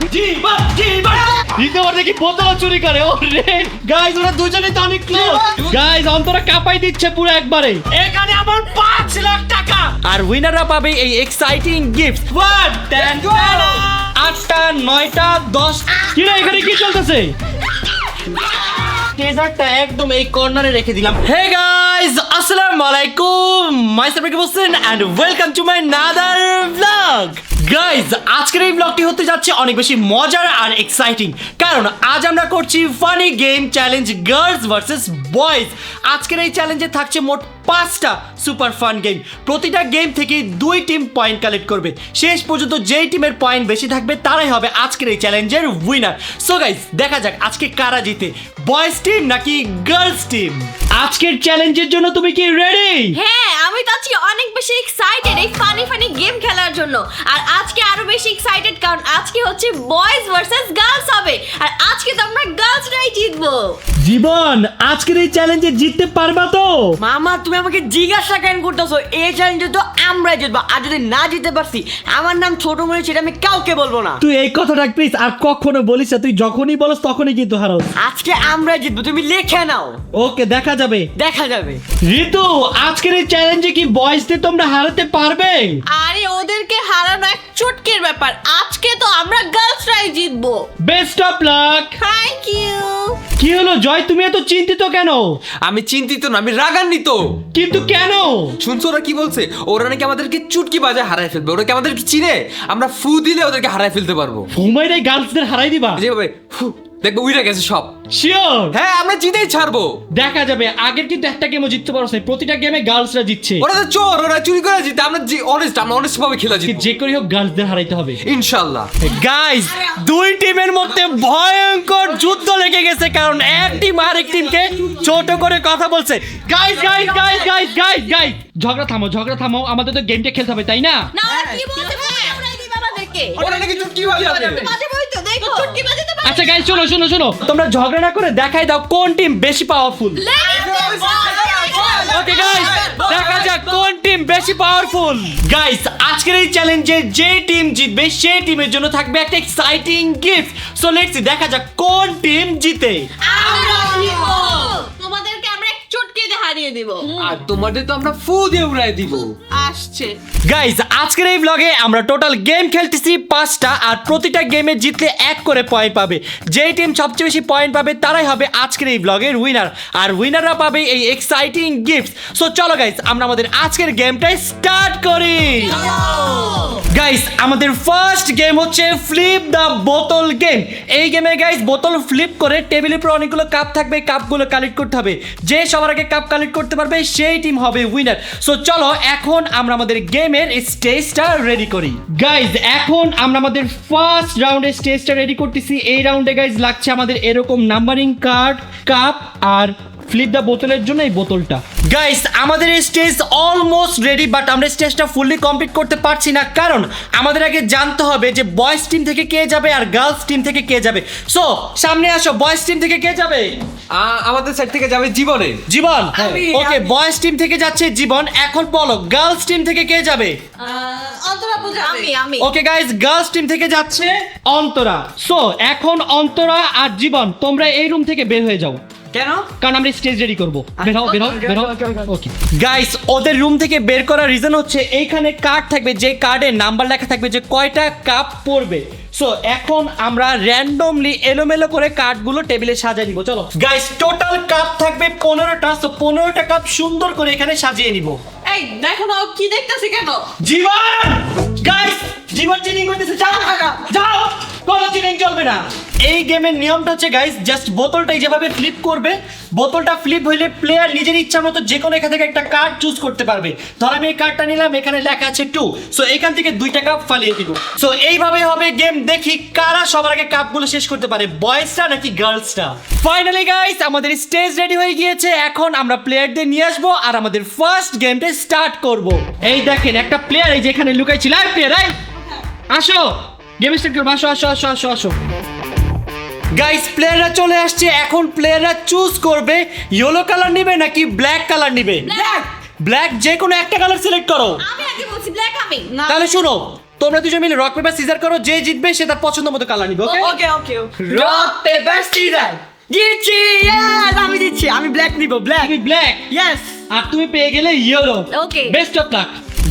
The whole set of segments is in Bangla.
দ্বিতীয়বার দেখি বোতল চুরি করে। ও রে গাইস, ওরা দুজনেই তো অনেক ক্লোজ। গাইস অন্তরা কাঁপাই দিচ্ছে পুরো একবারে। এখানে আমার 5 লাখ টাকা। আর উইনাররা পাবে এই এক্সাইটিং গিফট। 1 10 8টা 9টা 10। কি রে, এখানে কি চলতেছে? ট্রেজারটা একদম এই কর্নারে রেখে দিলাম। হে গাইস, আসসালামু আলাইকুম, myself Rakib Hossain and welcome to my another blog. Guys, আজকের এই ব্লগটি হতে যাচ্ছে অনেক বেশি মজার আর এক্সাইটিং, কারণ আজ আমরা করছি funny game challenge girls versus boys. আজকের এই চ্যালেঞ্জে থাকছে মোট 5টা সুপার ফান গেম। প্রতিটা গেম থেকে 2 টিম পয়েন্ট কালেক্ট করবে। শেষ পর্যন্ত যেই টিমের পয়েন্ট বেশি থাকবে তারাই হবে আজকের এই চ্যালেঞ্জের উইনার। সো গাইস, দেখা যাক আজকে কারা জিতে, বয়েজ টিম নাকি গার্লস টিম। আজকের চ্যালেঞ্জের জন্য তুমি কি রেডি? হ্যাঁ, আমি তো আছি অনেক বেশি এক্সাইটেড এই ফানি গেম খেলার জন্য। আর আজকে আরো বেশি এক্সাইটেড কারণ আজকে হচ্ছে বয়েজ ভার্সেস গার্লস হবে। আর আজকে তো আমরা গার্লসরাই জিতবো। জীবন, আজকের এই চ্যালেঞ্জে জিততে পারবা তো? মামা, তুমি আমাকে জিজ্ঞাসা কেন করতেছো? এই চ্যালেঞ্জে তো আমরাই জিতবো। আর যদি না জিততে পারছি, আমার নাম ছোট মনে, সেটা আমি কাউকে বলবো না। তুই এই কথাটা প্লিজ আর কখনো বলিস না। তুই যখনই বলস তখনই কিন্তু হারাস। আজকে আমরাই জিতবো, তুমি লিখে নাও। ওকে, দেখা যাবে। দেখা যাবে। ঋতু, আজকের এই চ্যালেঞ্জে কি বয়েজদের তোমরা হারাতে পারবে? আরে ওদেরকে হারানো এক চটকের ব্যাপার। আজকে তো আমরা গার্লসরাই জিতবো। Best of luck. Thank you. কি হলো জয়, তুমি এত চিন্তিত কেন? আমি চিন্তিত না, আমি রাগান্বিত। কিন্তু কেন? শুনছো ওরা কি বলছে? ওরা নাকি আমাদেরকে চুটকি বাজায় হারায় ফেলবে। ওরা কি আমাদেরকে চিনে? আমরা ফু দিলে ওদেরকে হারায় ফেলতে পারবো। ঘুমাইরাই গার্লসদের হারাই দিবা? যেভাবে ফু দেখবো উইরা গেছে সব। শিওর? হ্যাঁ, আমরা জিতেই ছাড়বো। দেখা যাবে। আগের কিন্তু একটা গেমও জিততে পারছ না, প্রতিটা গেমে গার্লসরা জিতছে। ওরা তো চোর, ওরা চুরি করে জিতে। আমরা অনেস্ট ভাবে খেলা জিতবো যে করে হোক গার্লসদের হারাইতে হবে ইনশাআল্লাহ। গাইস, 2 টিমের মধ্যে ভয়ঙ্কর যুদ্ধ লেগে গেছে, কারণ এক টিম আরেক টিমকে ছোট করে কথা বলছে। Guys guys guys guys guys guys, ঝগড়া থামো। আমাদের তো গেমটা খেলতে হবে, তাই না? না, ওরা কি বলতে পারে? ওরাই দিবে আমাদেরকে। ওরা নাকি চুটকি বাজাবে। বাজাবোই তো, দেখো। চটকি বাজাতে পারে। আচ্ছা গাইস, শোনো, তোমরা ঝগড়া না করে দেখাই দাও কোন টিম বেশি পাওয়ারফুল। ওকে গাইস, দেখা যাক কোন টিম বেশি পাওয়ারফুল। গাইস, আজকের এই চ্যালেঞ্জে যে টিম জিতবে সেই টিমের জন্য থাকবে একটা exciting gift. So let's see, দেখা যাক কোন টিম জিতে। আমরা জিতবো। তোমাদেরকে আমরা এক চটকে দিয়ে হারিয়ে দেব। আর তোমাদের তো আমরা ফু দিয়ে উড়াই দিব। আসছে। গাইস, আজকের এই ব্লগে আমরা টোটাল গেম খেলতেছি 5টা, আর প্রতিটা গেমে জিতলে 1 করে পয়েন্ট পাবে। যেই টিম সবচেয়ে বেশি পয়েন্ট পাবে তারাই হবে আজকের এই ব্লগের উইনার, আর উইনাররা পাবে এই এক্সাইটিং গিফট। সো চলো গাইস, আমরা আমাদের আজকের গেমটা স্টার্ট করি। গাইস, আমাদের ফার্স্ট গেম হচ্ছে ফ্লিপ দ্য বোতল গেম। এই গেমে গাইস বোতল ফ্লিপ করে টেবিলের উপর অনেকগুলো কাপ থাকবে, কাপগুলো কালেক্ট করতে হবে। যে সবার আগে কাপ কালেক্ট করতে পারবে সেই টিম হবে উইনার। সো চলো এখন আমরা আমাদের গেমের স্টেজটা রেডি করি। গাইস, এখন আমরা আমাদের ফার্স্ট রাউন্ডের স্টেজটা রেডি করতেছি। এই রাউন্ডে গাইস লাগছে আমাদের এরকম নাম্বারিং কার্ড, কাপ আর ফ্লিপ দ্য বোতলের জন্য এই বোতলটা। গাইস, আমাদের এই স্টেজ অলমোস্ট রেডি, বাট আমরা স্টেজটা ফুললি কমপ্লিট করতে পারছি না, কারণ আমাদের আগে জানতে হবে যে বয়েজ টিম থেকে কে যাবে আর গার্লস টিম থেকে কে যাবে। সো সামনে আসো, বয়েজ টিম থেকে কে যাবে? আমাদের সাইড থেকে যাবে জীবনে। জীবন। আমি- ওকে, বয়েজ টিম থেকে যাচ্ছে জীবন। এখন বলো গার্লস টিম থেকে কে যাবে? অন্তরা পূজা। আমি। ওকে গাইস, গার্লস টিম থেকে যাচ্ছে অন্তরা। সো এখন অন্তরা আর জীবন, তোমরা এই রুম থেকে বের হয়ে যাও, কেন? কারণ আমরা স্টেজ রেডি করবো। বের হও। Okay. ওকে গাইস, ওদের রুম থেকে বের করার রিজন হচ্ছে এইখানে কার্ড থাকবে, যে কার্ডে নাম্বার লেখা থাকবে যে কয়টা কাপ পড়বে। সো এখন আমরা র্যান্ডমলি এলোমেলো করে কার্ডগুলো টেবিলে সাজিয়ে নিব। চলো গাইস, টোটাল কাপ থাকবে 15টা। সো 15টা কাপ সুন্দর করে এখানে সাজিয়ে নিব। এই দেখো না, ও কি দেখতাছে কেন? জীবন! গাইস, জীবন চিটিং করতেছে। যাও, কোনো চিটিং চলবে না। এই গেমের নিয়মটা হচ্ছে গাইস, জাস্ট বোতলটাই যেভাবে ফ্লিপ করবে, বোতলটা ফ্লিপ হইলে প্লেয়ার নিজের ইচ্ছা মতো যে কোনো এখান থেকে একটা কার্ড চুজ করতে পারবে। ধর আমি এই কার্ডটা নিলাম, এখানে লেখা আছে 2। সো এখান থেকে 2টা কাপ ফালিয়ে দিব। সো এইভাবে হবে গেম। দেখি কারা সবার আগে কাপগুলো শেষ করতে পারে, বয়েজটা নাকি গার্লসটা। ফাইনালি গাইস, আমাদের স্টেজ রেডি হয়ে গিয়েছে। এখন আমরা প্লেয়ারদের নিয়ে আসবো আর আমাদের ফার্স্ট গেমটা স্টার্ট করব। এই দেখেন, একটা প্লেয়ার এই যে এখানে লুকাই ছিল। প্লেয়ার আসো, গেম স্টার্ট করবো। আসো। গাইস, প্লেয়াররা চলে আসছে। এখন প্লেয়াররা চুজ করবে ইয়েলো কালার নিবে নাকি ব্ল্যাক কালার নিবে। ব্ল্যাক, যে কোনো একটা কালার সিলেক্ট করো। আমি আগে বলছি ব্ল্যাক। আমি তাহলে শুনো, তোমরা দুজন মিলে রক পেপার সিজার করো, যে জিতবে সে তার পছন্দ মতো কালার নিবে। ওকে ওকে ওকে রক পেপার সিজার জিতছি ইয়েস আমি জিতছি আমি ব্ল্যাক নিব ব্ল্যাক তুমি ব্ল্যাক ইয়েস আর তুমি পেয়ে গেলে yellow. Okay. Best of lakh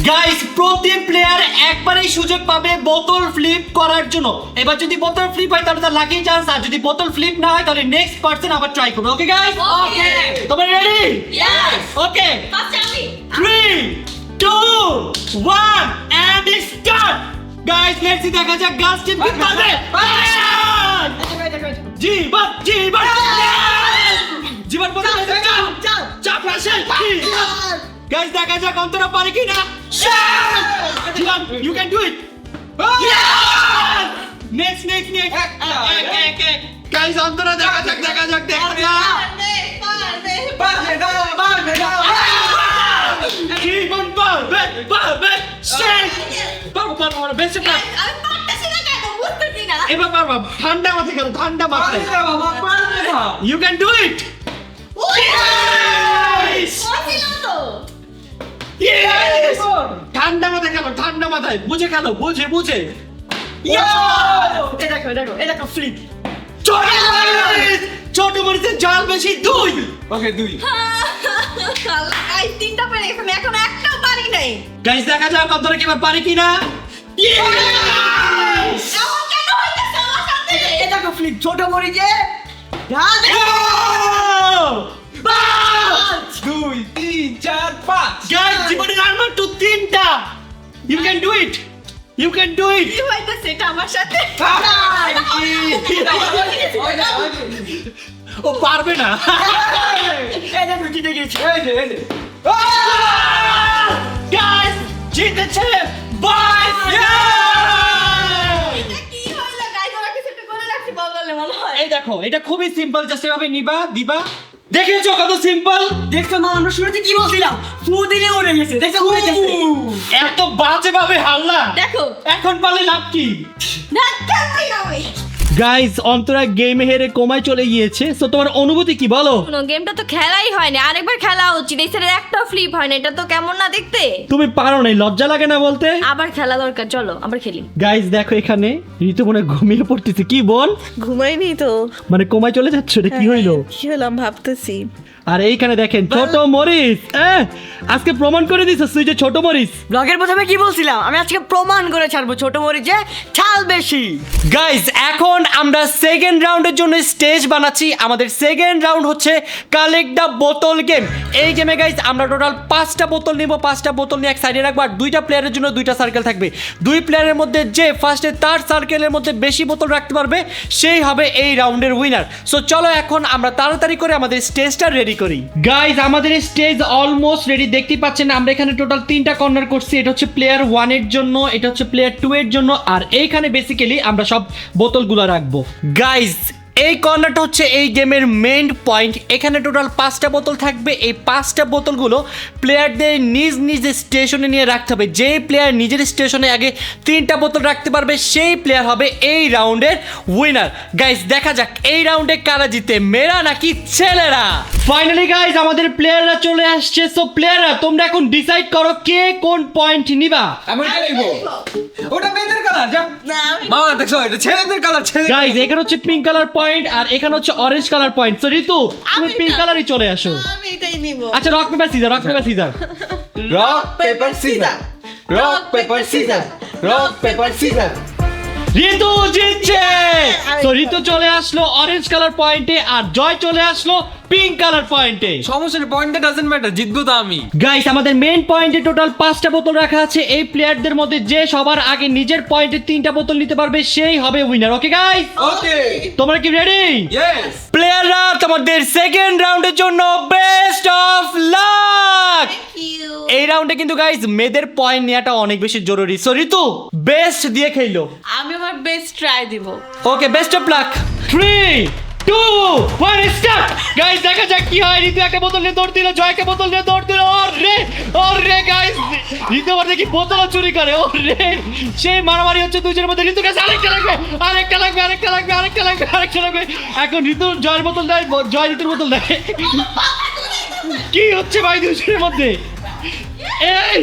guys. প্রতি প্লেয়ার একবারই সুযোগ পাবে বোতল ফ্লিপ করার জন্য। এবার যদি বোতল ফ্লিপ হয় তাহলে তার লাকি চান্স, আর যদি বোতল ফ্লিপ না হয় তাহলে নেক্সট পারসন আবার ট্রাই করবে। ওকে গাইস, ওকে তোমরা রেডি? ইয়েস ওকে, ফার্স্ট আমি 3 2 1 and start. Guys let's see, দেখা যাক গার্লস টিম কি পাবে। জীবন জীবন জীবন বলে চাপ আসে। গাইস দেখা যাক অন্তরা পারে কিনা। Jiban you can do it. Next next next guys Antara দেখা যাক দেখা যাক দেখা যাক। জীবন পারবে পারবে শেখ পারবো পারবো বেস্ট অফ লাক। আমি পারতেছি না কেন বুঝতেছি না এবার পারবা, ঠান্ডা মাথায় খেলো, ঠান্ডা মাথায়। You can do it. বলছিলাম তো Yes! ঠান্ডা মাথায় খেলো, ঠান্ডা মাথায় বুঝে খেলো, বুঝে বুঝে। এই দেখো ফ্লিপ ছোট মরিচের জাল বেশি 2। ওকে 2 আল্লাহ গাইস তিনটা পেরে গেছে আমি এখন একটাও পারি নাই গাইস দেখা যাক অন্তরা কি এবার পারে কিনা। Yes! এমন কেন হইতেছে আমার সাথে এই দেখো ফ্লিপ ছোট মরিচে ঢাল দেখো পাঁচ। 2 3 4 5 গাইস জীবনের আর্মার তো 3টা। You can do it, you can do it. কি হইতেছে এটা আমার সাথে ও পারবে না। এই দেখো জিতে গেছি গাইস জিতেছে বয়েজ। এটা কি হইলো গাইস ওরা কিছু একটা করে রাখছি বললে মনে হয় এই দেখো এটা খুবই সিম্পল, জাস্ট এভাবে নিবা দিবা। দেখেছো কত সিম্পল। দেখছো মা আমরা শুরুতে কি বলছিলাম ফু দিলে উড়ে গেছে দেখছো উড়ে গেছে এত বাজে ভাবে হারলা, দেখো এখন পারলে লাভ কি। না কেন আমি গাইস অন্তরা গেমে হেরে কমায় চলে গিয়েছে, সো তোমার অনুভূতি কি বলো। কোনো গেমটা তো খেলাই হয়নি, আরেকবার খেলা উচিত। এই সাইডে একটাও ফ্লিপ হয় না, এটা তো কেমন না দেখতে। তুমি পারো নাই, লজ্জা লাগে না বলতে। আবার খেলা দরকার, চলো আবার খেলি। গাইস দেখো এখানে ঋতু মনে হয় ঘুমিয়ে পড়তেছে। কি বল, ঘুমাইনি তো মানে কমায় চলে যাচ্ছে, এটা কি হইলো। কি হলাম ভাবতেছি আর এইখানে দেখেন ছোট মরিচ, আজকে প্রমাণ করে দিছ তুই যে ছোট মরিচ। ব্লগের প্রথমে কি বলছিলাম আমি আজকে প্রমাণ করে ছাড়বো ছোট মরিচে ছাল বেশি। গাইস এখন আমরা সেকেন্ড রাউন্ডের জন্য স্টেজ বানাচ্ছি। আমাদের সেকেন্ড রাউন্ড হচ্ছে কালেক্ট দ্য বোতল গেম। এই গেমে গাইস আমরা টোটাল 5টা বোতল নিব, 5টা বোতল নিয়ে এক সাইডে রাখবো, আর 2টা প্লেয়ারের জন্য 2টা সার্কেল থাকবে। 2 প্লেয়ারের মধ্যে যে ফার্স্টে তার সার্কেলের মধ্যে বেশি বোতল রাখতে পারবে সেই হবে এই রাউন্ডের উইনার। সো চলো এখন আমরা তাড়াতাড়ি করে আমাদের স্টেজটা রেডি করি। গাইস আমাদের স্টেজ অলমোস্ট রেডি, দেখতেই পাচ্ছেন আমরা এখানে টোটাল 3টা কর্নার করছি। এটা হচ্ছে প্লেয়ার 1 এর জন্য, এটা হচ্ছে প্লেয়ার 2 এর জন্য, আর এইখানে বেসিক্যালি আমরা সব বোতলগুলো রাখবো। গাইস এই কর্নারটা হচ্ছে এই গেমের মেইন পয়েন্ট। এখানে টোটাল 5টা বোতল থাকবে। এই 5টা বোতলগুলো প্লেয়ারদের নিজ নিজ স্টেশনে নিয়ে রাখতে হবে। যেই প্লেয়ার নিজের স্টেশনে আগে 3টা বোতল রাখতে পারবে সেই প্লেয়ার হবে এই রাউন্ডের উইনার। গাইস দেখা যাক এই রাউন্ডে কারা জিতে, মেয়েরা নাকি ছেলেরা। ফাইনালি গাইস আমাদের প্লেয়াররা চলে আসছে। সো প্লেয়াররা তোমরা এখন ডিসাইড করো কে কোন পয়েন্ট নিবা। আমি কি লিখবো? ওটা মেয়েদের কালার যা না আমি মামা দেখছো এটা ছেলেদের কালার ছেলে। গাইস এখানে হচ্ছে পিঙ্ক কালার পয়েন্ট আর এখানে হচ্ছে orange colour point. So Ritu তুমি পিঙ্ক কালারই চলে আসো। আমি এটাই নিব আচ্ছা rock paper scissor, rock paper scissor. Rock paper scissor rock paper scissor rock paper scissor. Ritu জিতছে। তো ঋতু চলে আসলো অরেঞ্জ কালার পয়েন্টে আর জয় চলে আসলো পিঙ্ক কালার পয়েন্টে। সমস্যা নেই, পয়েন্টটা ডাজন্ট ম্যাটার, জিতবো তো আমি। গাইস আমাদের মেইন পয়েন্টে টোটাল 5টা বোতল রাখা আছে। এই প্লেয়ারদের মধ্যে যে সবার আগে নিজের পয়েন্টে 3টা বোতল নিতে পারবে সেই হবে উইনার। ওকে গাইস ওকে তোমরা কি রেডি? ইয়েস প্লেয়াররা তোমাদের সেকেন্ড রাউন্ডের জন্য বেস্ট অফ লাক। ইউ এই রাউন্ডে কিন্তু গাইস মেয়েদের পয়েন্ট নেওয়াটা অনেক বেশি জরুরি। সো ঋতু বেস্ট দিয়ে খেলো। আমি আমার বেস্ট ট্রাই দিব ওকে best of lakh. 3 2 1 start. Guys দেখা যাক কি হয়। ঋতু একটা বোতল নিয়ে দৌড় দিল, জয় একটা বোতল নিয়ে দৌড় দিল। ওরে গাইস ঋতু আবার দেখি বোতল চুরি করে। ওরে সেই মারামারি হচ্ছে দুজনের মধ্যে। ঋতু কাছে আরেকটা লাগবে আরেকটা লাগবে আরেকটা লাগবে আরেকটা লাগবে আরেকটা লাগবে। এখন ঋতু জয়ের বোতল দেয়, জয় ঋতুর বোতল দেয়। কি হচ্ছে ভাই দুজনের মধ্যে? এই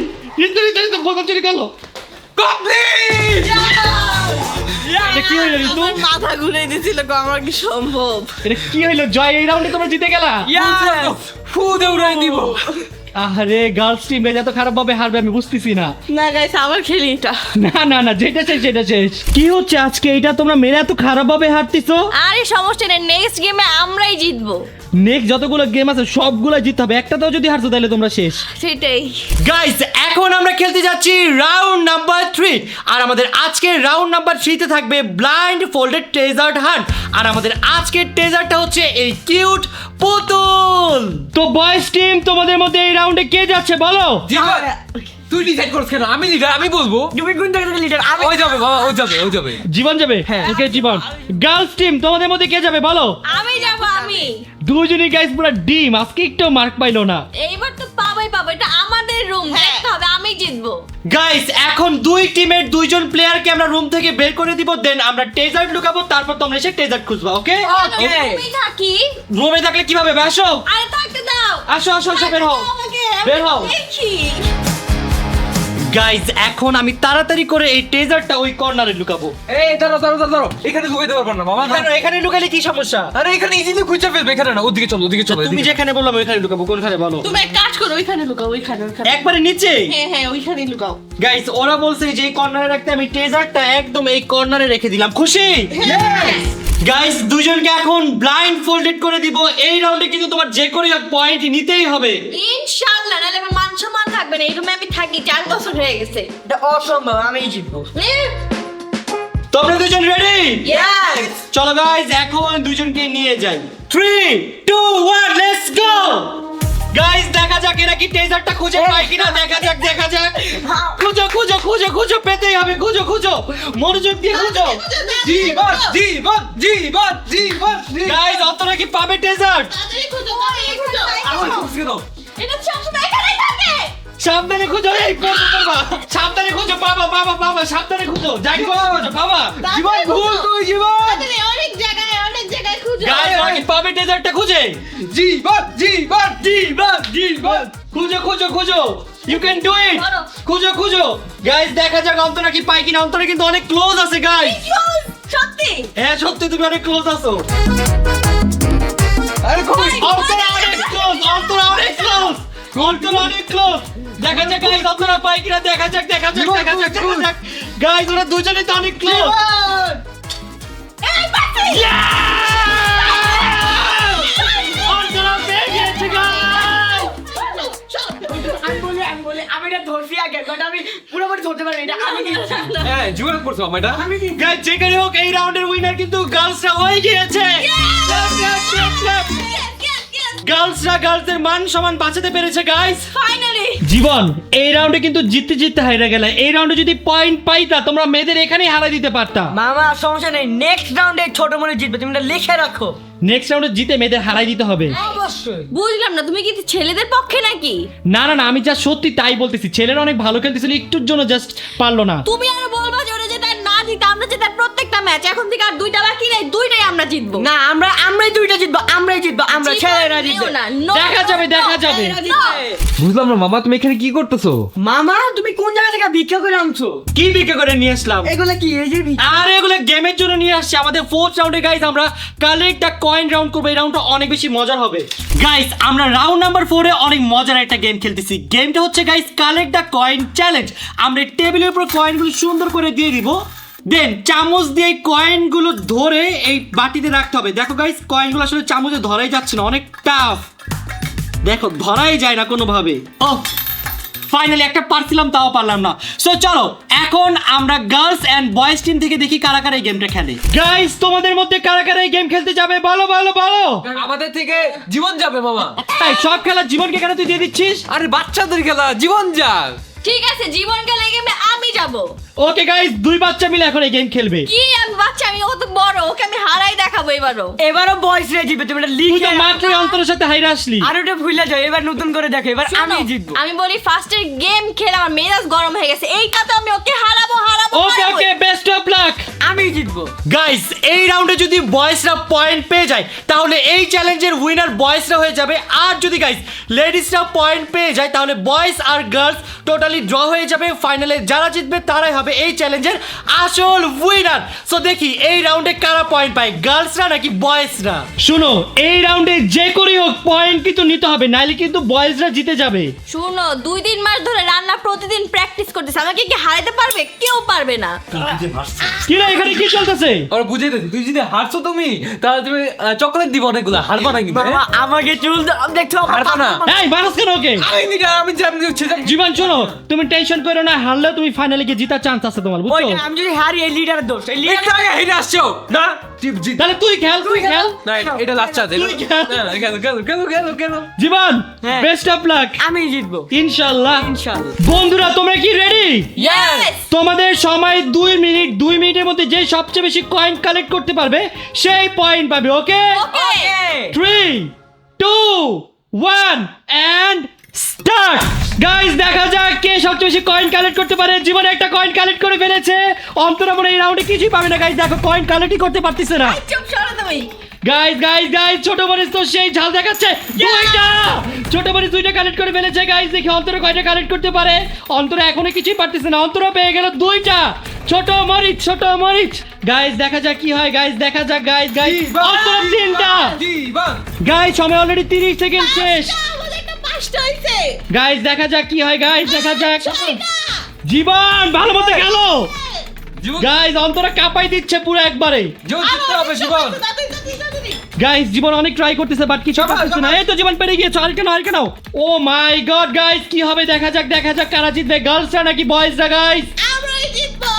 ঋতু ঋতু ঋতু বোতল চুরি করলো। কমপ্লিট এটা কি হইলো ঋতু? আমার মাথা ঘুরে দিছিল গো, আমার কি সম্ভব? এটা কি হইলো? জয়, এই রাউন্ডে তোমরা জিতে গেলা। ফু দে উড়াই দিব আরে গার্লস টিম এত খারাপ ভাবে হারবে আমি বুঝতেছি না। না গাইস, আবার খেলি এটা। না না না, যেটা শেষ সেটা শেষ। কি হচ্ছে আজকে? এটা তোমরা মেরে এত খারাপ ভাবে হারতেছো। আরে সমস্যা নেই, নেক্সট গেমে আমরাই জিতবো। নেক্সট যতগুলো গেম আছে সবগুলো জিততে হবে, একটাতেও যদি হারছো তাহলে তোমরা শেষ। সেটাই। গাইস, এখন আমরা খেলতে যাচ্ছি রাউন্ড নাম্বার 3। আর আমাদের আজকের রাউন্ড নাম্বার 3 তে থাকবে ব্লাইন্ড ফোল্ডেড ট্রেজার্ড হান্ট। আর আমাদের আজকের ট্রেজারটা হচ্ছে এই কিউট পুতুল। তো বয়েজ টিম, তোমাদের মধ্যে এই রাউন্ডে কে যাচ্ছে বলো? জীবন তুই ডিসাইড করছ কেন? আমি লিডার, আমি বলবো। তুমি কোন জায়গা থেকে লিডার? আমি ওই যাবে বাবা, ওই যাবে, ওই যাবে। জীবন যাবে? ওকে জীবন। গার্লস টিম, তোমাদের মধ্যে কে যাবে বলো? আমি যাব, আমি। দুজনই গাইস পুরো ডিম, আজকে একটু মার্ক পাইলো না। এইবার তো পাবাই পাবো, এটা আমাদের রুম, দেখতে হবে আমি জিতবো। গাইস, এখন দুই টিমের দুইজন প্লেয়ারকে আমরা রুম থেকে বের করে দিব, দেন আমরা ট্রেজার্ট লুকাবো, তারপর তোমরা এসে ট্রেজার্ট খুঁজবা। ওকে? আমি থাকি। রুমে থাকলে কিভাবে? আসো আরে থাকতে দাও। আসো আসো আসো, বের হও আমাকে, বের হও। দেখি। গাইজ, এখন আমি তাড়াতাড়ি করে এই ট্রেজারটা ওই কর্নারে লুকাবো। এই দাঁড়াও দাঁড়াও দাঁড়াও, এখানে লুকাইতে পারবো না মামা। কেন? এখানে লুকালে কি সমস্যা? আরে এখানে ইজিলি খুঁজে ফেলবে, এখানে না, ওদিকে চলো, ওদিকে চলো। তুমি যেখানে বললাম ওইখানে লুকাবো। কোনখানে বলো? তুমি এক কাজ করো, ওইখানে লুকাও, ওইখানে ওইখানে। একবারে নিচে? হ্যাঁ হ্যাঁ, ওইখানেই লুকাও। গাইজ, ওরা বলছে যে এই কর্নারে রাখতে, আমি ট্রেজারটা একদম এই কর্নারে রেখে দিলাম। খুশি? গাইজ, দুজনকে এখন ব্লাইন্ড ফোল্ডেড করে দিব। এই রাউন্ডে কিন্তু তোমার যে করে পয়েন্ট নিতেই হবে। ইনশাআল্লাহ, নাহলে আমার মান সম্মান থাকবে না। এই রুমে আমি থাকি 4 বছর হয়ে গেছে। এটা অসম্ভব, আমি জিতবো। তোমরা দুজন রেডি? ইয়েস। চলো গাইজ, এখন দুজনকে নিয়ে যাই। 3 2 1 লেটস গো। গাইজ, দেখা যাক এরা কি ট্রেজারটা খুঁজে পায় কিনা। দেখা যাক দেখা যাক। খুঁজো খুঁজো খুঁজো খুঁজো, পেতেই হবে। খুঁজো খুঁজো, মনোযোগ দিয়ে খুঁজো। জীবন জীবন জীবন জীবন। গাইজ, অতটা কি পাবে ট্রেজার? তাড়াতাড়ি খুঁজো, তাড়াতাড়ি খুঁজো। আমার খুঁজে দাও। এটা সবসময় এখানেই থাকে। সাবধানে খুঁজো। এই বাবা, সাবধানে খুঁজো। বাবা বাবা বাবা, সাবধানে খুঁজো। যাই খুঁজো বাবা। জীবন ভুল তুই জীবন। তাড়াতাড়ি, অনেক জায়গায় খুঁজো। গাইজ, ওরা কি পাবে ট্রেজারটা খুঁজে? জীবন জীবন জীবন জীবন। খুঁজো খুঁজো খুঁজো, ইউ ক্যান ডু ইট। করো। খুঁজো খুঁজো। গাইজ, দেখা যাক অন্তরা কি পায় কিনা। অন্তরা কিন্তু অনেক ক্লোজ আছে গাইজ। সত্যি? হ্যাঁ সত্যি, তুমি অনেক ক্লোজ আছো। আরে কই? অন্তরা অনেক ক্লোজ, অন্তরা অনেক ক্লোজ, অন্তরা অনেক ক্লোজ। দেখা যাক গাইজ অন্তরা পায় কিনা। দেখা যাক দেখা যাক দেখা যাক দেখা যাক। গাইজ, ওরা দুজনেই তো অনেক ক্লোজ। এই পাচ্ছি। অন্তরা পেয়ে গেছে গাইজ। আমি এটা ধরছি আগে, বাট আমি পুরোপুরি ধরতে পারি এটা। আমি জিতছি। হ্যাঁ, জীবন করছো আমাটা। আমি জিতছি। গাইজ, যেখানে হোক এই রাউন্ডের উইনার কিন্তু গার্লসরা হয়ে গিয়েছে। গার্লসরা গার্লসদের মান সম্মান বাঁচাতে পেরেছে গাইজ। ফাইনালি। জীবন, এই রাউন্ডে কিন্তু জিততে জিততে হারিয়ে গেলে। এই রাউন্ডে যদি পয়েন্ট পাইতা, তোমরা মেয়েদের এখানেই হারাই দিতে পারতা। মামা সমস্যা নেই, নেক্সট রাউন্ডে ছোট মনে জিতবে, তুমি এটা লিখে রাখো। নেক্সট রাউন্ডে জিতে মেয়েদের হারাই দিতে হবে। অবশ্যই। বুঝলাম না, তুমি কি ছেলেদের পক্ষে নাকি? না না না, আমি যা সত্যি তাই বলতেছি। ছেলেরা অনেক ভালো খেলতেছিল, একটুর জন্য জাস্ট পারলো না। তুমি আরো বলবা যে ওরা যেটা না জিতে, আমরা যেটা প্রত্যেকটা ম্যাচ। এখন থেকে আর 2টা বাকি নেই, 2টাই আমরা জিতবো। না, আমরাই দুইটা জিতবো, আমরাই জিতবো, আমরা ছেলেরা জিতবে না। দেখা যাবে, দেখা যাবে। বুঝলাম না মামা, তুমি এখানে কি করতেছো? মামা, তুমি কোন জায়গা থেকে ভিক্ষা করে আনছো? কি বিক্রি করে নিয়ে আসলাম? এগুলা কি এই যে আর এগুলো গেমের জন্য নিয়ে আসছে। আমাদের 4th রাউন্ডে গাইস আমরা কালেক্ট আ কয়েন রাউন্ড করবো। এই রাউন্ডটা অনেক বেশি মজার হবে গাইস। আমরা রাউন্ড নাম্বার 4 এ অনেক মজার একটা গেম খেলতেছি। গেমটা হচ্ছে গাইস কালেক্ট আ কয়েন চ্যালেঞ্জ। আমরা টেবিলের উপর কয়েনগুলো সুন্দর করে দিয়ে দিব, দেন চামচ দিয়ে কয়েনগুলো ধরে এই বাটিতে রাখতে হবে। দেখো গাইস, কয়েনগুলো আসলে চামচে ধরাই যাচ্ছে না, অনেক টাফ। দেখো, ধরাই যায় না কোনোভাবে। ও ফাইনালি একটা পারছিলাম, তাও পারলাম না। সো চলো, এখন আমরা গার্লস এন্ড বয়েজ টিম থেকে দেখি কারা কারা এই গেমটা খেলে। গাইস, তোমাদের মধ্যে কারা কারা এই গেম খেলতে যাবে বলো বলো বলো। আমাদের থেকে জীবন যাবে মামা। এই সব খেলা জীবনকে কেন তুই দিয়ে দিচ্ছিস? আরে বাচ্চাদের খেলা, জীবন যাক। ঠিক আছে, জীবন গেলে গেমে আমি যাব। ওকে গাইস, দুই বাচ্চা মিলে এখন এই গেম খেলবে। কি আমি বাচ্চা? আমি কত বড়, ওকে আমি হারাই দেখাবো এবারও। এবারও বয়স রে জিতবে, তুমি এটা তুই লিখে তো মাত্র অন্তরের সাথে হাইরা আসলি। আর ওটা ভুলে যাও, এবার নতুন করে দেখো, এবার আমি শোনো, জিতবো। আমি বলি ফার্স্টের গেম খেলে আমার মেজাজ গরম হয়ে গেছে। এইটা তো আমি ওকে হারাবো হারাবো ওকে হারাবো। ওকে, বেস্ট অফ লাক। আমি জিতবো। জিতবো। গাইস এই রাউন্ডে যদি বয়েজরা পয়েন্ট পেয়ে যায় তাহলে এই চ্যালেঞ্জের উইনার বয়েজরা হয়ে যাবে, আর যদি গাইস লেডিসরা পয়েন্ট পেয়ে যায় তাহলে বয়েজ আর গার্লস টোটালি ড্র হয়ে যাবে। ফাইনালে যারা জিতবে তারাই হবে এই চ্যালেঞ্জের আসল উইনার। সো দেখি এই রাউন্ডে কারা পয়েন্ট পায়, গার্লসরা নাকি বয়েজরা। শুনো, এই রাউন্ডে যে করেই হোক পয়েন্ট কিন্তু নিতে হবে, নাইলে কিন্তু বয়েজরা জিতে যাবে। শুনো, 2-3 মাস ধরে রান্না প্রতিদিন প্র্যাকটিস করতেছে, আমাকে কি হারাতে পারবে? কেউ পারবে না। কি রে, এখানে কি চলতেছে? ওরা বুঝে দিচ্ছি, তুই যদি হারছো তুমি তাহলে তুমি চকলেট দিব অনেকগুলো, হারবা না কিন্তু। বাবা আমাকে চুল দেখছো হারবা না। এই মারাস কেন ওকে? আমি জানি হচ্ছে জীবন শোনো, তুমি টেনশন করো না, হারলেও তুমি ফাইনালে গিয়ে জিতার চান্স আছে তোমার, বুঝছো? আমি যদি হারি এই লিডারের দোষ, এই লিডার একটু আগে হেরে আসছো না। তাহলে তুই খেল, তুই খেল। না এটা লাস্ট চান্স। তুই খেল। কেন জীবন, হ্যাঁ। Best of lakh. আমি জিতবো ইনশাআল্লাহ। ইনশাআল্লাহ। বন্ধুরা তোমরা কি রেডি? Yes! তোমাদের সময় 2 মিনিট, 2 মিনিটের মধ্যে যে সবচেয়ে বেশি কয়েন কালেক্ট করতে পারবে সেই পয়েন্ট পাবে, ওকে? Okay! 3, 2, 1 and start. গাইস দেখা যাক কে সবচেয়ে বেশি কয়েন কালেক্ট করতে পারে। জীবনে একটা কয়েন কালেক্ট করে ফেলেছে, অন্তরা মনে হয় এই রাউন্ডে কিছুই পাবে না। গাইস দেখো কয়েন কালেক্টই করতে পারতেছে না। চুপ সরো তুমি। গাইস গাইস গাইস, ছোট মরিচ তো সেই ঝাল দেখাচ্ছে। দুইটা ছোট মরিচ দুইটা কালেক্ট করে ফেলেছে। গাইস দেখি অন্তরা কয়টা কালেক্ট করতে পারে। অন্তরা এখনো কিছুই পারতেছে না, অন্তরা পেয়ে গেল দুইটা ছোট মরিচ, ছোট মরিচ। গাইস দেখা যাক কি হয়, গাইস দেখা যাক। গাইস গাইস অন্তরা তিনটা। গাইস সময় অলরেডি 30 সেকেন্ড শেষ। আমাদের একটা 5টা হইছে। গাইস দেখা যাক কি হয়, গাইস দেখা যাক। জীবন ভালো মতো গেল। গাইস অন্তরা কাঁপাই দিচ্ছে পুরো একবারে। গাইস জীবন অনেক ট্রাই করতেছে বাট কিছু পারতেছে না। এই তো জীবন পেরে গিয়েছে, আর কেন ও মাই গড। গাইস কি হবে দেখা যাক, দেখা যাক কারা জিতবে, গার্লসরা নাকি বয়েজরা। গাইস আমরাই জিতবো।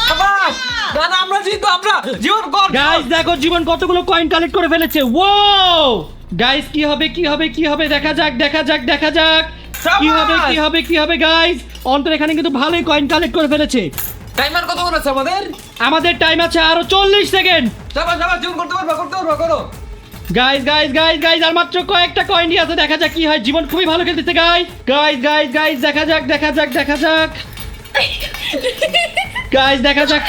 না আমরা জিতবো, আমরা জীবন কর। গাইস দেখো জীবন কতগুলো কয়েন কালেক্ট করে ফেলেছে। ও গাইস কি হবে, কি হবে, কি হবে, দেখা যাক, দেখা যাক, দেখা যাক কি হবে, কি হবে, কি হবে। গাইস অন্তর এখানে কিন্তু ভালোই কয়েন কালেক্ট করে ফেলেছে। টাইমার কত আছে আমাদের? আমাদের টাইম আছে আরো 40 সেকেন্ড। যাবা জীবন করতে পারবা, করো। গাইস গাইস গাইস গাইস আর মাত্র কয়েকটা কয়েনই আছে, দেখা যাক কি হয়। জীবন খুবই ভালো খেলতেছে। গাইস গাইস গাইস গাইস দেখা যাক, দেখা যাক, দেখা যাক। গাইস দেখা যাক।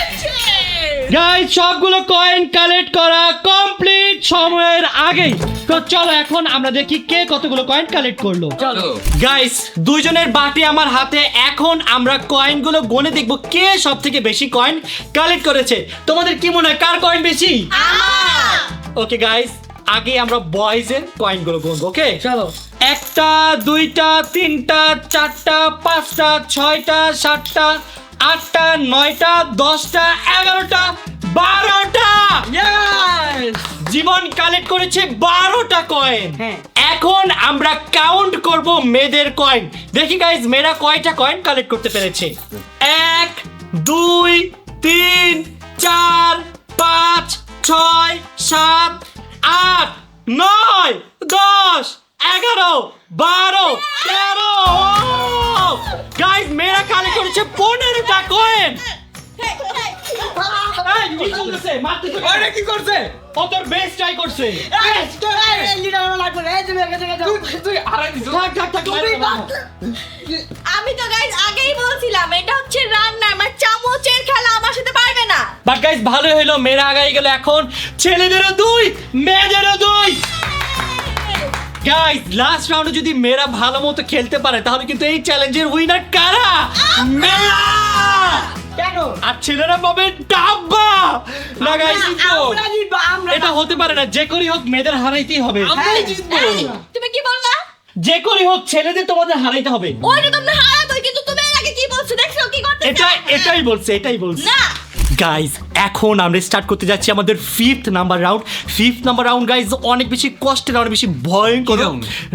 গাইস সবগুলো কয়েন কালেক্ট করা কমপ্লিট সময়ের আগেই। তো চলো এখন আমরা দেখি কে কতগুলো কয়েন কালেক্ট করলো। চলো গাইস দুইজনের বাটি আমার হাতে, এখন আমরা কয়েনগুলো গনে দেখব কে সব থেকে বেশি কয়েন কালেক্ট করেছে। তোমাদের কি মনে হয় কার কয়েন বেশি? ওকে গাইস আগে আমরা বয়েজের কয়েনগুলো গুনবো, ওকে? চলো। 1টা 2টা 3টা 4টা 5টা 6টা 7টা 8টা 9টা 10টা 11টা 12টা। জীবন কালেক্ট করেছে 12টা কয়েন। হ্যাঁ। এখন আমরা কাউন্ট করব মেয়েদের কয়েন। দেখি গাইস মেয়েরা কয়টা কয়েন কালেক্ট করতে পেরেছে। 1 2 3 4 5 6 7 8 9 10 11 12 13। গাইস মেয়েরা কালেক্ট করেছে 15টা কয়েন। এই কি চলতেছে? মারতে তো ওরে কি করছে? ও তোর বেস্ট ট্রাই করছে। এই লিডার আমার লাগবে না। এই তুমি এখান থেকে যাও। তুই হারাই দিছ। থাক থাক থাক আমি তো গাইস আগেই বলছিলাম এটা হচ্ছে রান্না, আমার চামচের খেলা, আমার সাথে পারবে না। বাট গাইস ভালো হলো মেয়েরা আগাই গেল। এখন ছেলেদেরও 2 মেয়েদেরও 2। গাইস লাস্ট রাউন্ডে যদি মেয়েরা ভালো মতো খেলতে পারে তাহলে কিন্তু এই চ্যালেঞ্জের উইনার কারা? মেয়েরা। কেন? আর ছেলেরা পাবে ডাব্বা। না গাইস আমরা জিতবো, আমরা এটা হতে পারে না, যে করেই হোক মেয়েদের হারাইতেই হবে। আমরাই জিতবো। তুমি কি বললা? যে করেই হোক ছেলেদের তোমাদের হারাইতে হবে। ওইটা তোমরা হারাবে, কিন্তু তুমি এর আগে কি বলছো দেখছো কি করতেছ? এটাই বলছে, এটাই বলছে। না গাইজ এখন আমরা স্টার্ট করতে যাচ্ছি আমাদের 5th number round. 5th number round guys অনেক বেশি কষ্টের, অনেক বেশি ভয়ঙ্কর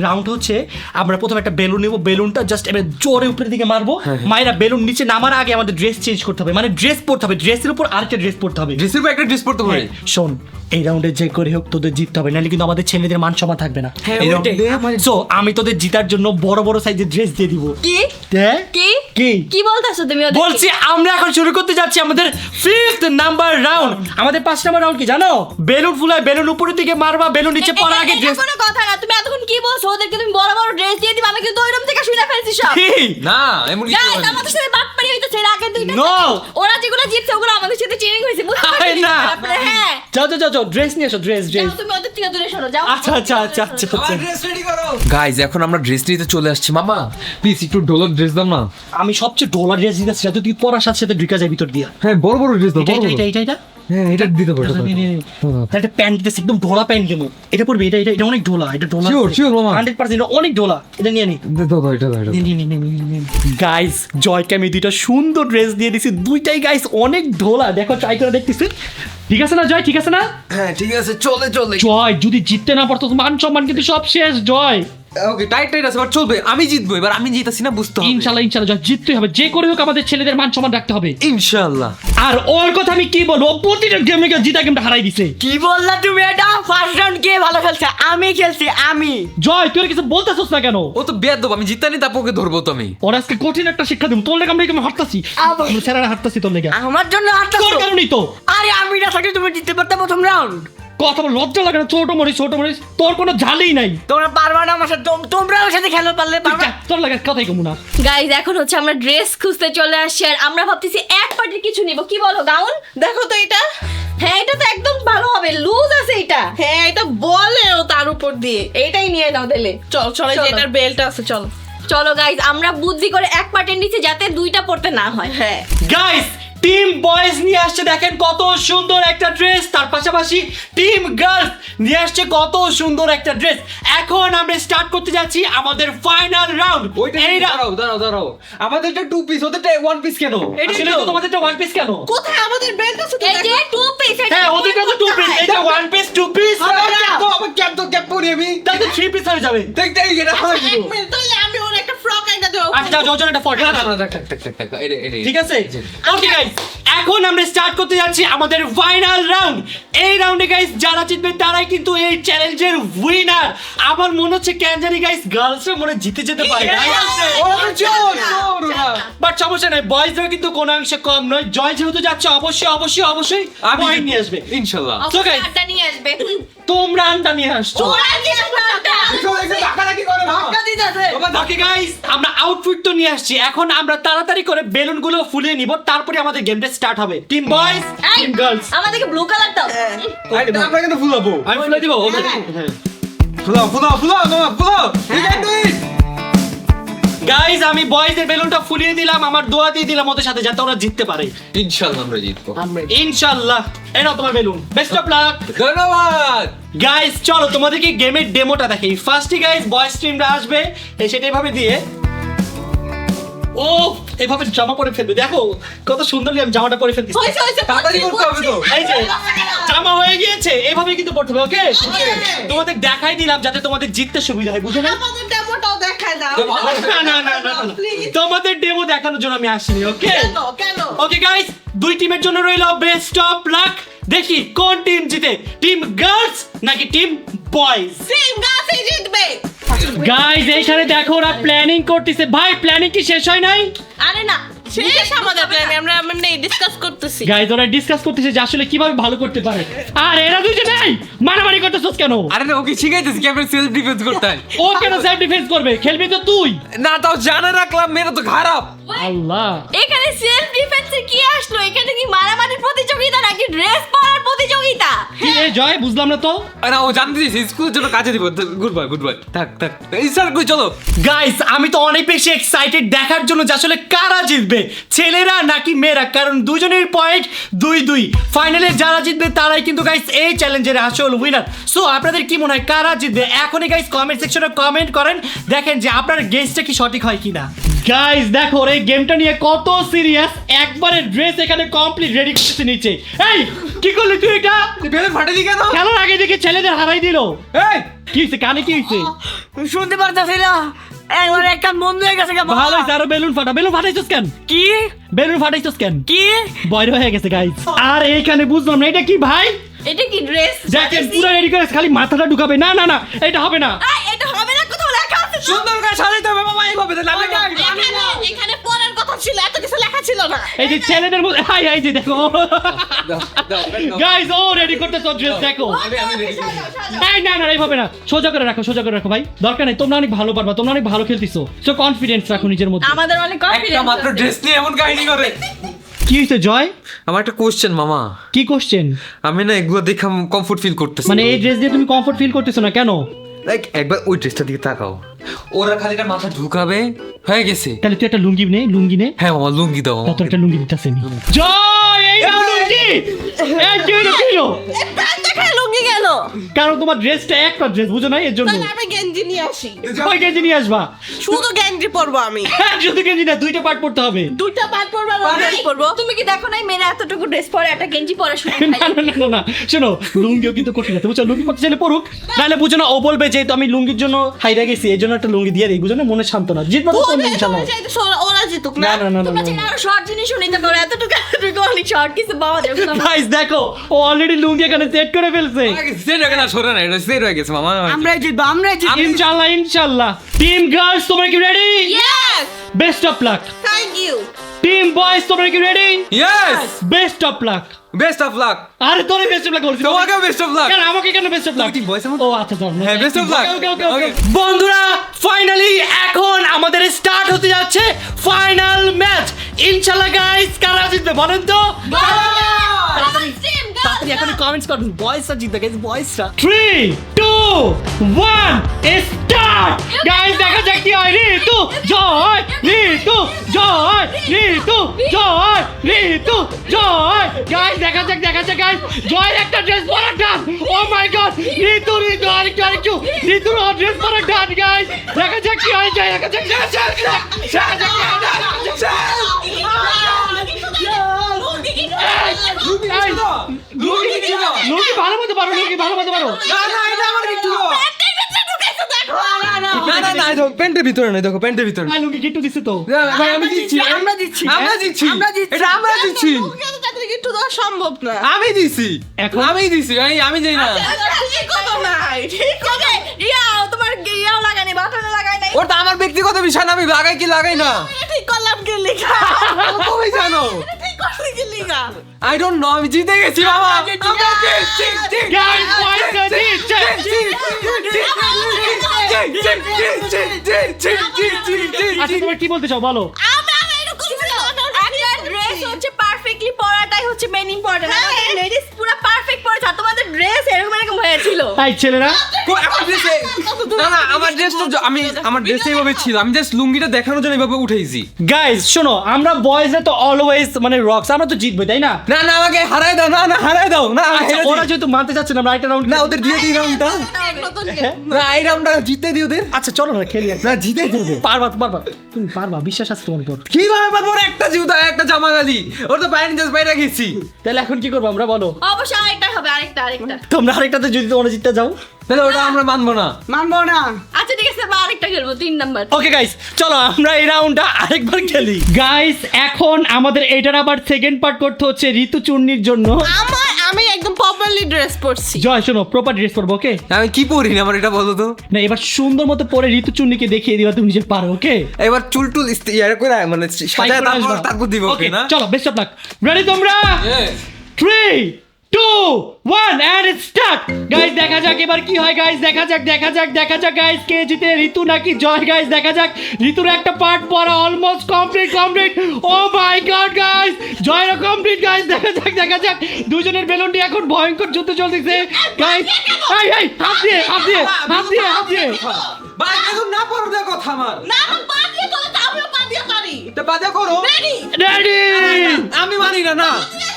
রাউন্ড হচ্ছে। আমরা প্রথমে একটা বেলুন নেবো, বেলুনটা জাস্ট এবার জোরে উপরের দিকে মারবো। মায়েরা বেলুন নিচে নামার আগে আমাদের ড্রেস চেঞ্জ করতে হবে, মানে ড্রেস পরতে হবে, ড্রেসের উপর আরেকটা ড্রেস পরতে হবে। ড্রেসের উপর একটা ড্রেস পরতে হবে। শোন এই রাউন্ডে যে করে হোক তোদের জিততে হবে, নাহলে কিন্তু আমাদের ছেলেদের মান সম্মান থাকবে না। হ্যাঁ, এই ওইটাই। রাউন্ডে সো আমি তোদের জিতার জন্য বড় বড় সাইজের ড্রেস দিয়ে দিব। কি হ্যাঁ? কি কি কি বলতাছো তুমি ওদের? বলছি আমরা এখন শুরু করতে যাচ্ছি আমাদের 5th নাম্বার রাউন্ড। আমাদের 5 নাম্বার রাউন্ড কি জানো? বেলুন ফুলায়, বেলুন উপরের দিকে মারবা, বেলুন নিচে পড়ার আগে ড্রেস। কোনো কথা না, তুমি এতক্ষণ কি বলছো? ওদেরকে তুমি বড় বড় ড্রেস দিয়ে দিবা, আমি কিন্তু ওই রুম থেকে শুনে ফেলছি সব। কি? না এমন কিছু গাইস হয়নি। আমাদের সাথে বাটপারি হইতেছে এর আগে দুইটা। No! ওরা যেগুলো জিতছে ওগুলো আমাদের সাথে চিটিং হইছে, বুঝতে আরে পারছিস? না। আপনারা যাও যাও যাও ড্রেস নিয়ে এসো ড্রেস যাও, ড্রেস তুমি ওদের থেকে দূরে সরো যাও আচ্ছা আচ্ছা আচ্ছা আচ্ছা আচ্ছা গাইজ এখন আমরা ড্রেস নিতে চলে আসছি মামা প্লিজ একটু ঢোলক ড্রেস দাও না আমি সবচেয়ে ডলার ড্রেস দিতেছি যাতে তুই পরার সাথে সাথে ঢুকে যায় ভিতর দিয়া হ্যাঁ বড় বড় ড্রেস দাও এটা এটা এটা এটা হ্যাঁ এটা দিতে পারো একটা প্যান্ট দিতেছি একদম ঢোলা প্যান্ট দেবো এটা পড়বে এটা এটা এটা অনেক ঢোলা এটা ঢোলা Sure, মামা। 100% অনেক ঢোলা এটা নিয়ে নি দাও এটা দাও গাইস জয়কে আমি দুইটা সুন্দর ড্রেস দিয়ে দিছি দুইটাই গাইস অনেক ঢোলা দেখো ট্রাই করে দেখতেছি ঠিক আছে না জয় ঠিক আছে না হ্যাঁ ঠিক আছে চলে চলে জয় যদি জিততে না পারতো মান সম্মান কিন্তু সব শেষ জয় ওকে টাইট টাইট আছে বাট চলবে আমি জিতবো এবার আমি জিতাছি না বুঝতে হবে ইনশাল্লাহ ইনশাল্লাহ জয় জিততে হবে যে করে হোক আমাদের ছেলেদের মান সম্মান রাখতে হবে ইনশাআল্লাহ আর ওর কথা আমি কি বলবো ও প্রতিটা গেমে জিতা গেমটা হারাই দিছে কি বললা তুমি এটা ফার্স্ট রাউন্ড কে ভালো খেলছে আমি খেলছি আমি জয় তুই আর কিছু বলতেছস না কেন ও তো বেয়াদ দেবো আমি জিতানি তারপর ওকে ধরবো তো আমি ওর আজকে কঠিন একটা শিক্ষা দেবো তোর লেগে আমরা হাঁটতাছি আবার? আমরা স্যারেরা হাঁটতাছি তোর লেগে আমার জন্য আটটা তোর কারণেই তো আরে আমি না থাকলে তুমি জিততে পারতে প্রথম রাউন্ড কথা বল লজ্জা লাগে না ছোট মরিস তোর কোনো ঝালেই নাই তোমরা পারবা না আমার সাথে তোমরা আমার সাথে খেলো পারলে পারবা তোর লাগে কথাই কমু না গাইজ এখন হচ্ছে আমরা ড্রেস খুঁজতে চলে আসছি আর আমরা ভাবতেছি এক পার্টির কিছু নিব কি বলো গাউন দেখো তো এটা হ্যাঁ এটা তো একদম ভালো হবে লুজ আছে এটা হ্যাঁ এটা বলেও তার উপর দিয়ে এইটাই নিয়ে নাও দিলে চল চল এই যে চলো। এটার বেল্ট আছে চল চলো গাইজ আমরা বুদ্ধি করে এক পার্টের নিচে যাতে দুইটা পড়তে না হয় হ্যাঁ গাইস টিম বয়েজ নিয়ে আসছে দেখেন কত সুন্দর একটা ড্রেস তার পাশাপাশি টিম গার্লস নিয়ে আসছে কত সুন্দর একটা ড্রেস এখন আমরা স্টার্ট করতে যাচ্ছি আমাদের ফাইনাল রাউন্ড এই দাঁড়াও আমাদেরটা 2 পিস ওদেরটা 1 পিস কেন আসলে তো তোমাদেরটা ওয়ান পিস কেন কোথায় আমাদের বেল্ট আছে তো এই যে টু পিস হ্যাঁ ওদেরটা তো টু পিস এটা ওয়ান পিস টু পিস আমার ক্যাপ পরি আমি তাহলে থ্রি পিস হয়ে যাবে দেখ এটা এক মিনিট তাহলে আমি ওর একটা ফ্রক আইনা দেব আচ্ছা যোজন এটা 40 ঠিক আছে ওকে গাইস এখন আমরা স্টার্ট করতে যাচ্ছি আমাদের ফাইনাল রাউন্ড এই রাউন্ডে গাইস যারা জিতবে তারাই কিন্তু এই চ্যালেঞ্জের উইনার আমার মনে হচ্ছে কেন জানি গাইস গার্লসরা মনে হয় জিতে যেতে পারে বাট সমস্যা নাই বয়েজরা কিন্তু কোনো অংশে কম নয় জয় যেহেতু যাচ্ছে অবশ্যই আমি পয়েন্ট নিয়ে আসবে ইনশাআল্লাহ So guys, আড্ডা নিয়ে আসবে তোমরা আন্ডা নিয়ে আসছো ওরা কি আড্ডা ধাক্কা দিতেছে ওকে গাইস আমরা আউটফিট তো নিয়ে আসছি এখন আমরা তাড়াতাড়ি করে বেলুনগুলো ফুলিয়ে নিব তারপরে আমাদের গেমটা স্টার্ট হবে টিম বয়েজ এই, টিম গার্লস আমাদেরকে ব্লু কালার দাও আমরা কিন্তু ফুলাবো আমি ফুলে দিব ওকে ফুলাও মামা you can do it guys আমি বয়েজের বেলুনটা ফুলিয়ে দিলাম আমার দোয়া দিয়ে দিলাম ওদের সাথে যাতে ওরা জিততে পারে ইনশাআল্লাহ আমরা জিতবো ইনশাআল্লাহ এই নাও তোমার বেলুন বেস্ট অফ লাক ধন্যবাদ গাইস চলো তোমাদেরকে গেমের ডেমোটা দেখাই ফার্স্টে গাইস বয়েজ টিমরা আসবে সেটা এভাবে দিয়ে ও এভাবে জামা পরে ফেলবে দেখো কত সুন্দর আমি জামাটা পরে ফেলতেছি হইছে তাড়াতাড়ি করতে হবে তো এই যে জামা হয়ে গিয়েছে এভাবে কিন্তু পড়তে হবে ওকে তোমাদের দেখাই দিলাম যাতে তোমাদের জিততে সুবিধা হয় বুঝলে না আমাদের ডেমোটাও দেখায় দাও না তোমাদের ডেমো দেখানোর জন্য আমি আসিনি ওকে কেন ওকে গাইস দুই টিমের জন্য রইল বেস্ট অফ লাক দেখি কোন টিম জিতে টিম গার্লস নাকি টিম বয়েজ টিম গাছে জিতবে গাইস এইখানে দেখো ওরা প্ল্যানিং করতেছে ভাই প্ল্যানিং কি শেষ হয় নাই আরে না শেষ আমাদের প্ল্যান আমরা এমনি ডিসকাস করতেছি গাইস ওরা ডিসকাস করতেছে যে আসলে কিভাবে ভালো করতে পারে আর এরা দুইজন নাই মারামারি করতেছস কেন আরে না ওকে শিখাইতেছি কেমন সেলফ ডিফেন্স করতে হয় ও কেন সেলফ ডিফেন্স করবে খেলবি তো তুই না তাও জানা রাখলাম মেয়েরা তো খারাপ আল্লাহ এখানে সেলফ ডিফেন্সে কি আসলো এখানে কি মারামারির প্রতিযোগিতা নাকি ড্রেস পরার প্রতিযোগিতা কি রে জয় বুঝলাম না তো না ও জানতে দিয়েছি স্কুলের জন্য কাজে দিব গুড বাই থাক স্যার কই চলো গাইস আমি তো অনেক বেশি এক্সাইটেড দেখার জন্য যে আসলে কারা জিতবে ছেলেরা নাকি মেয়েরা কারণ দুজনের পয়েন্ট 2-2 ফাইনালে যারা জিতবে তারাই কিন্তু গাইস এই চ্যালেঞ্জের আসল উইনার সো আপনাদের কি মনে হয় কারা জিতবে এখনই গাইস কমেন্ট সেকশনে কমেন্ট করেন দেখেন যে আপনার গেসটা কি সঠিক হয় কিনা গাইস দেখো এই গেমটা নিয়ে কত সিরিয়াস একবারে ড্রেস এখানে কমপ্লিট রেডি করতেছে নিচে এই কি করলি তুই এটা বেলুন ফাটালি কেন খেলার আগে দেখে ছেলেদের হারাই দিল এই কি হইছে কানে কি হইছে শুনতে পারতেছি না একবার একটা মন হয়ে গেছে ভালো হইছে আরো বেলুন ফাটাইছস কেন কি বেলুন ফাটাইছস কেন কি বয়র হয়ে গেছে গাইস আর এইখানে বুঝলাম না এটা কি ভাই এটা কি ড্রেস দেখেন পুরো রেডি করে খালি মাথাটা ঢুকাবে না এটা হবে না এটা হবে না কোথাও লেখা আছে তো? সুন্দর করে সাজাইতে হবে মামা এইভাবে না এখানে পরের কথা ছিল এত কিছু লেখা ছিল না এই যে ছেলেদের মধ্যে হাই হাই যে দেখো গাইস ও রেডি করতেছ ড্রেস দেখো এই না এইভাবে না সোজা করে রাখো ভাই দরকার নেই তোমরা অনেক ভালো পারবা তোমরা অনেক ভালো খেলতেছো সো কনফিডেন্স রাখো নিজের মধ্যে আমাদের অনেক একটা কনফিডেন্স মাত্র ড্রেস নিয়ে এমন কাহিনী করে কি হয়েছে জয়? আমার একটা কোশ্চেন মামা, কি কোশ্চেন? আমি না এগুলো দেখে কমফোর্ট ফিল করতেছি। মানে এই ড্রেস দিয়ে তুমি কমফোর্ট ফিল করতেছো না কেন? লাইক একবার ওই ড্রেসটা দিকে তাকাও, ওরা খালি এটা মাথা ঢুকাবে হয়ে গেছে। তাহলে তুই একটা লুঙ্গি নে, লুঙ্গি নে। হ্যাঁ মামা লুঙ্গি দাও তত একটা লুঙ্গি দিতেছে নি। জয় এই নাও লুঙ্গি। এই কি হলো কি হলো? দেখায় লুঙ্গি গেল, কারণ তোমার ড্রেসটা একটা ড্রেস বুঝো না এর জন্য। তাহলে আমি গেঞ্জি নিয়ে আসি, ওই গেঞ্জি নিয়ে আসবা। শুধু গেঞ্জি পরবো আমি। শুধু গেঞ্জি না, দুইটা পার্ট পড়তে হবে। দুইটা পাট পরবো আর গেঞ্জি পরবো। তুমি কি দেখো নাই মেয়েরা এতটুকু ড্রেস পরে একটা গেঞ্জি পরে শুনে না না না না শোনো, লুঙ্গিও কিন্তু কঠিন আছে বুঝছো। লুঙ্গি পড়তে চাইলে পড়ুক, নাহলে বুঝো না ও বলবে যে আমি লুঙ্গির জন্য হাইরা গেছি এই জন্য একটা লুঙ্গি দিয়ে দিই, বুঝো না, মনে শান্তনা জিতবো তো তোমরা ইনশাআল্লাহ। ওরা জিতুক না না। না না তোমরা চাইলে আরো শর্ট জিনিসও নিতে পারো, এতটুকু অনেক শর্ট কিছু পাওয়া যাবে না। গাইস দেখো ও অলরেডি লুঙ্গি এখানে সেট করে ফেলছে। সেট হয়ে গেছে, সরে না, এটা সেট হয়ে গেছে মামা। আমরাই জিতবো, আমরাই জিতবো। ইনশাআল্লাহ ইনশাআল্লাহ। টিম গার্লস তোমরা কি ready? Yes, best of lakh. thank you. Team boys তোমরা কি ready? Yes, best of lakh. Best of lakh. আরে তোরে বেস্ট অফ লাক বলছিস, তোমাকেও বেস্ট অফ লাক। কেন আমাকে কেন বেস্ট অফ লাক? তুমি team boys এর মতো? ও আচ্ছা দাও। হ্যাঁ, best of luck. Okay okay okay. Okay. বন্ধুরা ফাইনালি এখন আমাদের স্টার্ট হতে যাচ্ছে ফাইনাল ম্যাচ। ইনশাআল্লাহ গাইস কারা জিতবে বলেন তো? তাড়াতাড়ি এখন কমেন্টস করুন, বয়েজরা জিতবে গাইস, বয়েজরা। 3 2 1 স্টার্ট। গাইস দেখা যাক কি হয়। ঋতু জয়, ঋতু জয়, ঋতু জয়, ঋতু জয়। গাইস দেখা যাক গাইস, জয়ের একটা ড্রেস পরা ডান। ও মাই গড, ঋতু আরেকটু ঋতুর ড্রেস পরা ডান। গাইস দেখা যাক কি হয়, দেখা যাক লুঙ্গি ভালো মতো পারো, লুঙ্গি ভালো মতো পারো। না না, এটা আমার একটু না না না, দেখো প্যান্টের ভিতরে না, দেখো প্যান্টের ভিতরে। ভাই লুঙ্গি কিট্টু দিছে তো। ভাই আমি দিচ্ছি, আমরা দিচ্ছি, আমরা দিচ্ছি, আমরা দিচ্ছি। এটা আমরা দিচ্ছি, তাদের একটু দেওয়া সম্ভব না। আমি দিছি, এখন? আমি দিছি, আমি যাই না। ঠিক কথা নাই, ঠিক কথা। রিয়াও তোমার রিয়াও লাগানি, বাটনে লাগাই নাই। ওটা আমার ব্যক্তিগত বিষয় না, আমি লাগাই কি লাগাই না ঠিক করলাম কি লিখা, তুমি জানো। ঠিক করলি কি লিখা। আই ডোন্ট নো, আমি জিতে গেছি বাবা। গাইস বয়েজরা জিতছে। আচ্ছা তোমরা কি বলতে চাও বলো? আমরা এরকম ছিল। একটা ড্রেস হচ্ছে পারফেক্টলি পরাটাই হচ্ছে মেইন ইম্পর্টেন্ট। লেডিস পুরো পারফেক্ট পরেছে, আর তোমাদের ড্রেস এরকম হয়েছিল। এই ছেলেরা না না, আমার ড্রেস তো আমার ড্রেস এইভাবে ছিল, আমি জাস্ট লুঙ্গিটা দেখানোর জন্য এইভাবে উঠেছি। গাইস শোনো, আমরা বয়েজরা তো অলওয়েজ মানে রক্স, আমরা তো জিতবো তাই না? না না, আমাকে হারাই দাও, না না হারাই দাও, না আমি আচ্ছা হেরে ওরা যাই। যেহেতু মানতে চাচ্ছে না, আমরা একটা রাউন্ড না ওদের দিয়ে দিই রাউন্ডটা, নতুন না এই রাউন্ডটা জিতে দিই ওদের। আচ্ছা চলো না খেলি। না জিতে দিবে, পারবা তুমি পারবা, বিশ্বাস আছে তোমার উপর। কিভাবে পারবো? ওর একটা জুতা একটা জামা গালি, ওর তো বাইরে জাস্ট বাইরে গেছি। তাহলে এখন কি করবো আমরা বলো? অবশ্যই আরেকটা হবে, আরেকটা। তোমরা আরেকটাতে যদি তোমরা জিততে যাও তাহলে ওটা আমরা মানবো না। মানবো না। আচ্ছা ঠিক আছে, আমরা আরেকটা খেলবো, 3 নাম্বার। ওকে গাইস চলো আমরা এই রাউন্ডটা আরেকবার খেলি। গাইস এখন আমাদের এটার আবার সেকেন্ড পার্ট করতে হচ্ছে ঋতু চূর্ণির জন্য। আমি একদম প্রপারলি ড্রেস পরছি। জয় শোনো, প্রপার ড্রেস পরবো ওকে? আমি কি পরি না, আমার এটা বলো তো। না এবার সুন্দর মতো পরে ঋতু চূর্ণিকে দেখিয়ে দিবা তুমি যে পারো ওকে? এবার চুল টুল ইয়ার করে মানে সাজায় তারপর দিব ওকে না। চলো বেস্ট অফ লাক। রেডি তোমরা? Yes. 3 2 1 and start. গাইস দেখা যাক এবার কি হয়। গাইস দেখা যাক গাইস কে জিতে, ঋতু নাকি জয়? গাইস দেখা যাক। ঋতুর একটা পার্ট পড়া অলমোস্ট কমপ্লিট। ও মাই গড গাইস, জয়ের কমপ্লিট। গাইস দেখা যাক দুজনের বেলুনটি এখন ভয়ঙ্কর যুদ্ধ চলতেছে। গাইস এই হাত দিয়ে ভাই এখন না পারো না কথা আমার। না আমি পা দিয়ে করলে তো আমিও পা দিয়ে পারি। এটা বাদে করো। Ready ready. আমি মানি না না।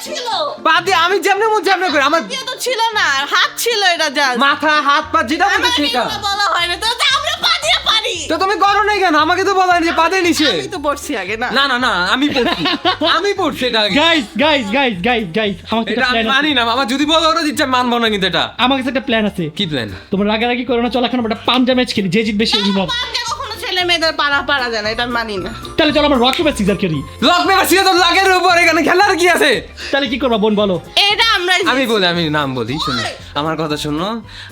ছিল। বাদে আমি যেমনে মন যেমনে করি, আমার দিয়ে তো ছিল না, হাত ছিল এটা জাস্ট। মাথা হাত পা যেটা বলতে সেটা। বলা হয় না তো আমরা পা দিয়ে পারি। তো তুমি করো নাই কেন? আমাকে তো বলা হয়নি যে পাদে নিছে। আমি তো পড়ছি আগে না। না না না, আমি পড়ছি এটা আগে। গাইস আমাকে এটা একটা আমি প্ল্যান মানি না মামা, যদি বলো ওরা দিচ্ছে আমি মানবো না কিন্তু এটা। আমার কাছে একটা প্ল্যান আছে। কি প্ল্যান? তোমরা রাগারাগি করো না, চলো এখন আমরা পাঞ্জা ম্যাচ খেলি, যে জিতবে সে উইনার। পাঞ্জা কখনো ছেলে মেয়েদের পারা যায় না, এটা আমি মানি না। তাহলে চলো আমরা রক পেপার সিজার খেলি। লক পেপার সিজার তো লাগের উপর, এখানে খেলার কি আছে? তাহলে কি করবা বোন বলো? এটা আমরা আমি নাম বলি, শোনো আমার কথা শোনো।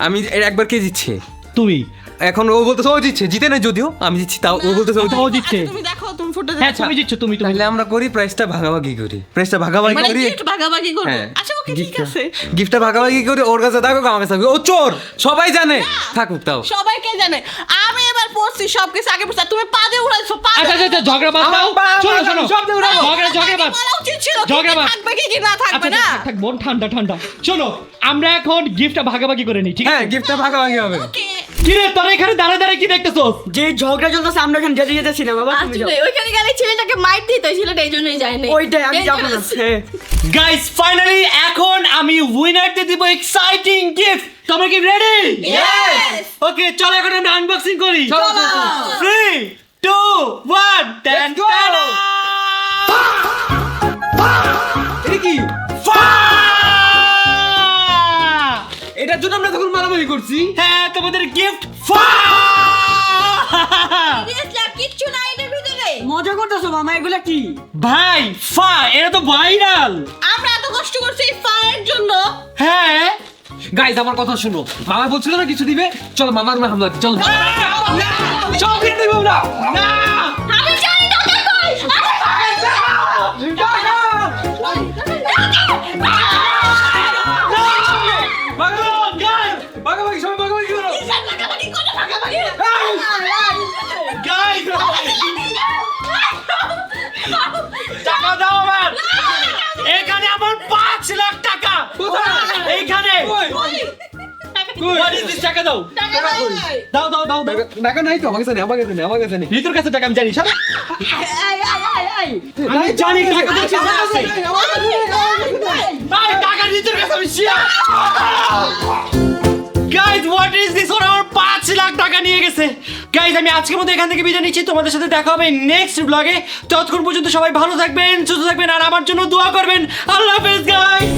আমি একবার কে জিতছে? তুমি। এখন ও বলতেছে ও জিতছে, জিতে না যদিও, আমি জিতছি তাও ও বলতেছে ও ও জিতছে। জিতছে। তুমি দেখো, তুমি ফুটে হ্যাঁ তুমি জিতছো, তুমি। তাহলে আমরা করি প্রাইসটা ভাগাভাগি করি, প্রাইসটা ভাগাভাগি মানে করি। গিফট ভাগাভাগি করব। হ্যাঁ। আচ্ছা ওকে ঠিক আছে। গিফটটা ভাগাভাগি করি, ওর কাছে থাকুক আমার কাছে থাকুক। ও চোর সবাই জানে, থাকুক তাও। সবাইকে জানে। আমি এবার করছি সবকিছু আগে বুঝতে তুমি পা দিয়ে উড়াইছো পা আচ্ছা দিয়ে। আচ্ছা ঝগড়া বাদ দাও শোনো শোনো সব দিয়ে উড়াবো। ঝগড়া বাদ বলা উচিত ছিল কি ঝগড়া বাদ। থাকবে কি না থাকবে আচ্ছা না থাক বোন ঠান্ডা ঠান্ডা শোনো আমরা এখন গিফটটা ভাগাভাগি করে নিই ঠিক হ্যাঁ আছে গিফটটা ভাগাভাগি হবে। কি রে তোরা এখানে দাঁড়ায় দাঁড়ায় কি দেখতেছস যে ঝগড়া চলতেছে আমরা এখানে যেতে যেতেছিলাম বাবা তুমি যাও আসলে ওইখানে গেলে ছেলেটাকে মাইর দিত ছেলেটা এই জন্যই যায় না ওইটাই আমি যাবো না হ্যাঁ গাইস ফাইনালি এখন আমি উইনারতে দিব এক্সাইটিং গিফট তোমরা কি রেডি Yes! ওকে চলো এখন আমরা আনবক্সিং করি চলো, চলো, চলো। 3 2 1 টেন go! এটা কি? এটার জন্য আমরা তখন মারামারি করছি। হ্যাঁ তোমাদের গিফট কিচ্ছু নাই এটার ভিতরে মজা করতেছো মামা এগুলা কি ভাই ফা এটা তো ভাইরাল আমরা এত কষ্ট করছি এই ফায়ের জন্য হ্যাঁ গাইস আমার কথা শুনো, মামা বলছিল না কিছু দিবে, চলো মামার রুমে হামলা চলো। চল দিয়ে দেবো আমরা। না আমি জানি টাকা কই ভাগাভাগি সবাই ভাগাভাগি করো। গাইস টাকা দাও আমার এখানে আমার 5 লাখ টাকা কোথায়? এইখানে কই? কই? What is this? টাকা দাও দাও দাও দাও দাও টাকা নাই তো, আমার কাছে নেই, আমার কাছে নেই, আমার কাছে নেই। ঋতুর কাছে টাকা আমি জানি সব আমি জানি টাকা তো আমার কাছে ভাই টাকা ঋতুর কাছে আমি শিয়া গাইস হোয়াট ইজ দিস ওরা আমার 5 লাখ টাকা নিয়ে গেছে গাইস আমি আজকের মতো এখান থেকে বিদায় নিচ্ছি তোমাদের সাথে দেখা হবে নেক্সট ব্লগে ততক্ষণ পর্যন্ত সবাই ভালো থাকবেন সুস্থ থাকবেন আর আমার জন্য দোয়া করবেন আল্লাহ হাফেজ গাইস